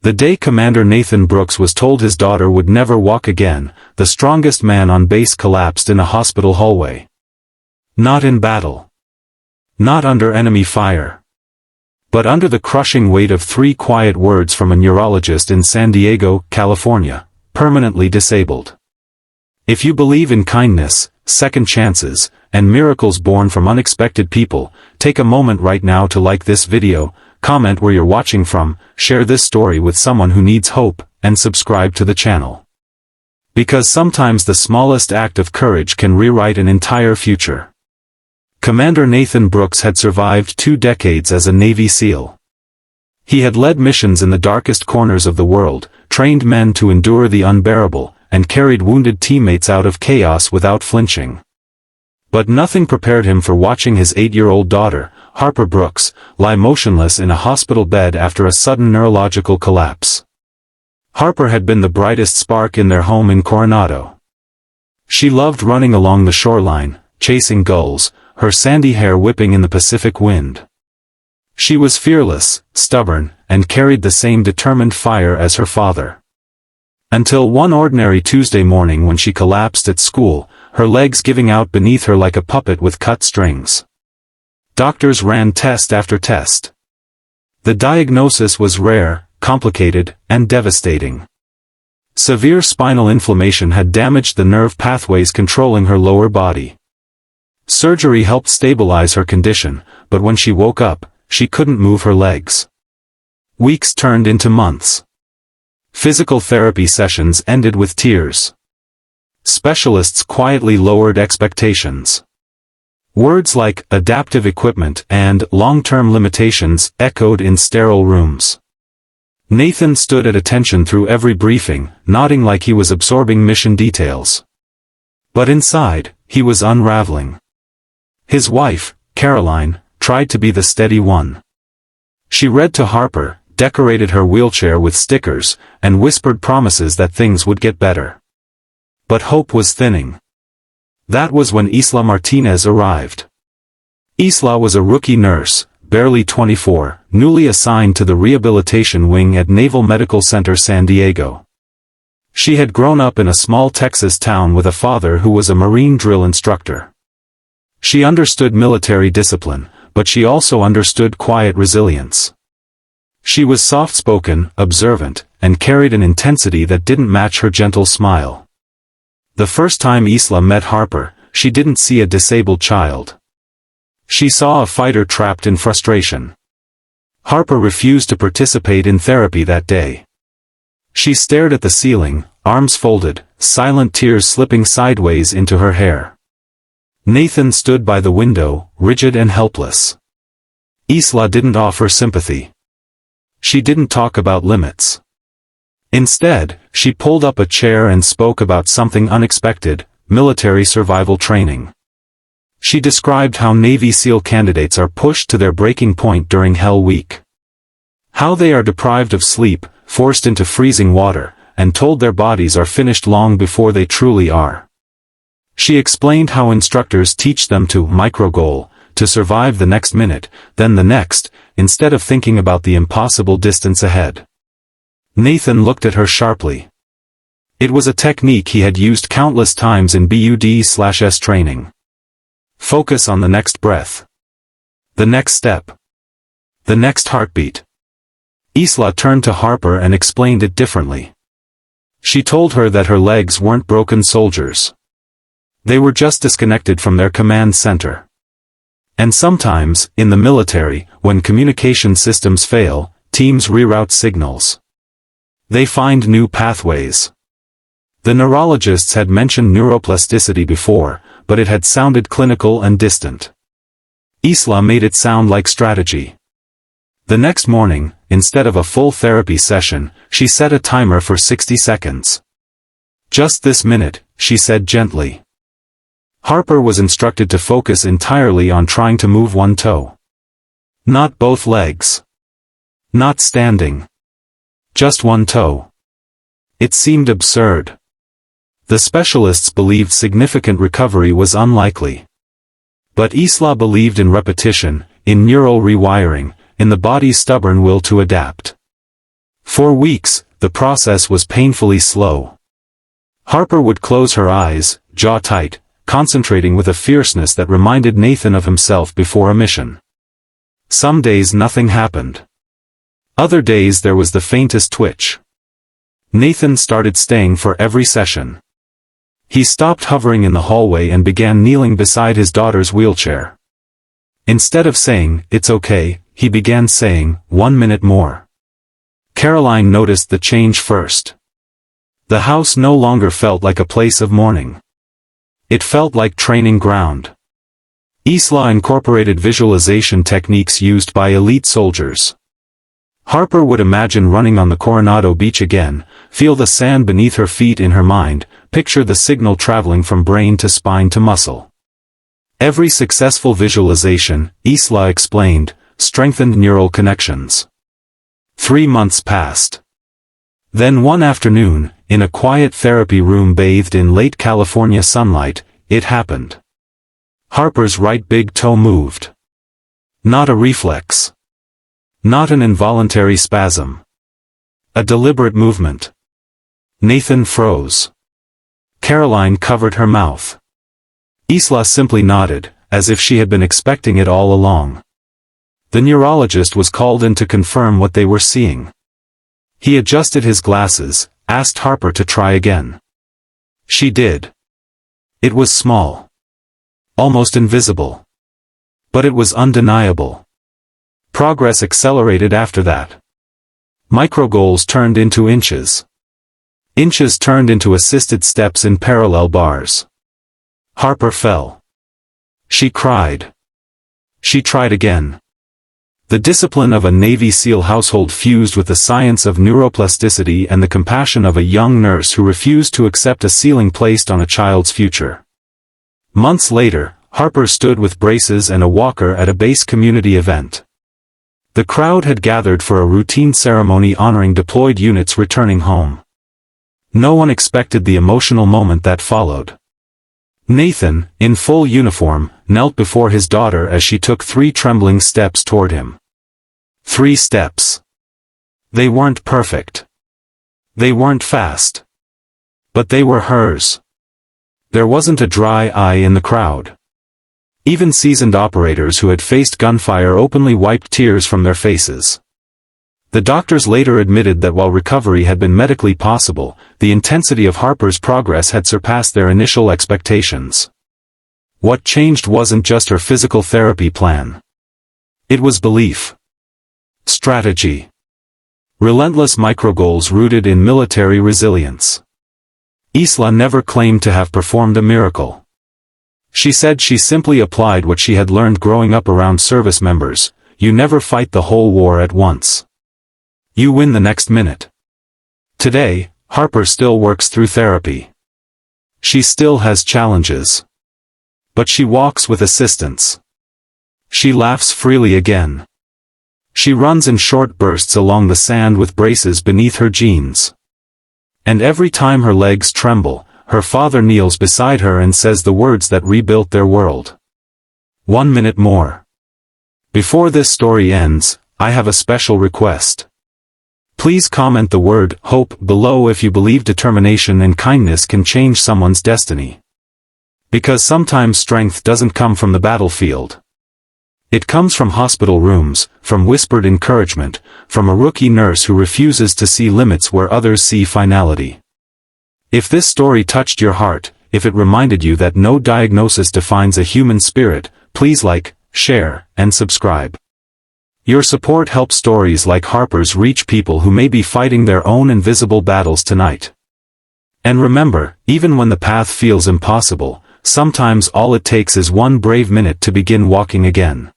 The day Commander Nathan Brooks was told his daughter would never walk again, the strongest man on base collapsed in a hospital hallway. Not in battle. Not under enemy fire. But under the crushing weight of 3 quiet words from a neurologist in San Diego, California: permanently disabled. If you believe in kindness, second chances, and miracles born from unexpected people, take a moment right now to like this video, comment where you're watching from, share this story with someone who needs hope, and subscribe to the channel. Because sometimes the smallest act of courage can rewrite an entire future. Commander Nathan Brooks had survived 2 decades as a Navy SEAL. He had led missions in the darkest corners of the world, trained men to endure the unbearable, and carried wounded teammates out of chaos without flinching. But nothing prepared him for watching his 8-year-old daughter, Harper Brooks, lie motionless in a hospital bed after a sudden neurological collapse. Harper had been the brightest spark in their home in Coronado. She loved running along the shoreline, chasing gulls, her sandy hair whipping in the Pacific wind. She was fearless, stubborn, and carried the same determined fire as her father. Until one ordinary Tuesday morning when she collapsed at school, her legs giving out beneath her like a puppet with cut strings. Doctors ran test after test. The diagnosis was rare, complicated, and devastating. Severe spinal inflammation had damaged the nerve pathways controlling her lower body. Surgery helped stabilize her condition, but when she woke up, she couldn't move her legs. Weeks turned into months. Physical therapy sessions ended with tears. Specialists quietly lowered expectations. Words like adaptive equipment and long-term limitations echoed in sterile rooms. Nathan stood at attention through every briefing, nodding like he was absorbing mission details. But inside, he was unraveling. His wife, Caroline, tried to be the steady one. She read to Harper, decorated her wheelchair with stickers, and whispered promises that things would get better. But hope was thinning. That was when Isla Martinez arrived. Isla was a rookie nurse, barely 24, newly assigned to the rehabilitation wing at Naval Medical Center San Diego. She had grown up in a small Texas town with a father who was a Marine drill instructor. She understood military discipline, but she also understood quiet resilience. She was soft-spoken, observant, and carried an intensity that didn't match her gentle smile. The first time Isla met Harper, she didn't see a disabled child. She saw a fighter trapped in frustration. Harper refused to participate in therapy that day. She stared at the ceiling, arms folded, silent tears slipping sideways into her hair. Nathan stood by the window, rigid and helpless. Isla didn't offer sympathy. She didn't talk about limits. Instead, she pulled up a chair and spoke about something unexpected: military survival training. She described how Navy SEAL candidates are pushed to their breaking point during Hell Week. How they are deprived of sleep, forced into freezing water, and told their bodies are finished long before they truly are. She explained how instructors teach them to micro-goal, to survive the next minute, then the next, instead of thinking about the impossible distance ahead. Nathan looked at her sharply. It was a technique he had used countless times in BUD/S training. Focus on the next breath. The next step. The next heartbeat. Isla turned to Harper and explained it differently. She told her that her legs weren't broken soldiers. They were just disconnected from their command center. And sometimes, in the military, when communication systems fail, teams reroute signals. They find new pathways. The neurologists had mentioned neuroplasticity before, but it had sounded clinical and distant. Isla made it sound like strategy. The next morning, instead of a full therapy session, she set a timer for 60 seconds. Just this minute, she said gently. Harper was instructed to focus entirely on trying to move one toe. Not both legs. Not standing. Just one toe. It seemed absurd. The specialists believed significant recovery was unlikely. But Isla believed in repetition, in neural rewiring, in the body's stubborn will to adapt. For weeks, the process was painfully slow. Harper would close her eyes, jaw tight, concentrating with a fierceness that reminded Nathan of himself before a mission. Some days nothing happened. Other days there was the faintest twitch. Nathan started staying for every session. He stopped hovering in the hallway and began kneeling beside his daughter's wheelchair. Instead of saying, "It's okay," he began saying, "1 minute more." Caroline noticed the change first. The house no longer felt like a place of mourning. It felt like training ground. Isla incorporated visualization techniques used by elite soldiers. Harper would imagine running on the Coronado Beach again, feel the sand beneath her feet in her mind, picture the signal traveling from brain to spine to muscle. Every successful visualization, Isla explained, strengthened neural connections. 3 months passed. Then one afternoon, in a quiet therapy room bathed in late California sunlight, it happened. Harper's right big toe moved. Not a reflex. Not an involuntary spasm. A deliberate movement. Nathan froze. Caroline covered her mouth. Isla simply nodded, as if she had been expecting it all along. The neurologist was called in to confirm what they were seeing. He adjusted his glasses, asked Harper to try again. She did. It was small. Almost invisible. But it was undeniable. Progress accelerated after that. Micro-goals turned into inches. Inches turned into assisted steps in parallel bars. Harper fell. She cried. She tried again. The discipline of a Navy SEAL household fused with the science of neuroplasticity and the compassion of a young nurse who refused to accept a ceiling placed on a child's future. Months later, Harper stood with braces and a walker at a base community event. The crowd had gathered for a routine ceremony honoring deployed units returning home. No one expected the emotional moment that followed. Nathan, in full uniform, knelt before his daughter as she took 3 trembling steps toward him. 3 steps. They weren't perfect. They weren't fast. But they were hers. There wasn't a dry eye in the crowd. Even seasoned operators who had faced gunfire openly wiped tears from their faces. The doctors later admitted that while recovery had been medically possible, the intensity of Harper's progress had surpassed their initial expectations. What changed wasn't just her physical therapy plan. It was belief. Strategy. Relentless microgoals rooted in military resilience. Isla never claimed to have performed a miracle. She said she simply applied what she had learned growing up around service members. You never fight the whole war at once. You win the next minute. Today, Harper still works through therapy. She still has challenges. But she walks with assistance. She laughs freely again. She runs in short bursts along the sand with braces beneath her jeans. And every time her legs tremble, her father kneels beside her and says the words that rebuilt their world. 1 minute more. Before this story ends, I have a special request. Please comment the word hope below if you believe determination and kindness can change someone's destiny. Because sometimes strength doesn't come from the battlefield. It comes from hospital rooms, from whispered encouragement, from a rookie nurse who refuses to see limits where others see finality. If this story touched your heart, if it reminded you that no diagnosis defines a human spirit, please like, share, and subscribe. Your support helps stories like Harper's reach people who may be fighting their own invisible battles tonight. And remember, even when the path feels impossible, sometimes all it takes is one brave minute to begin walking again.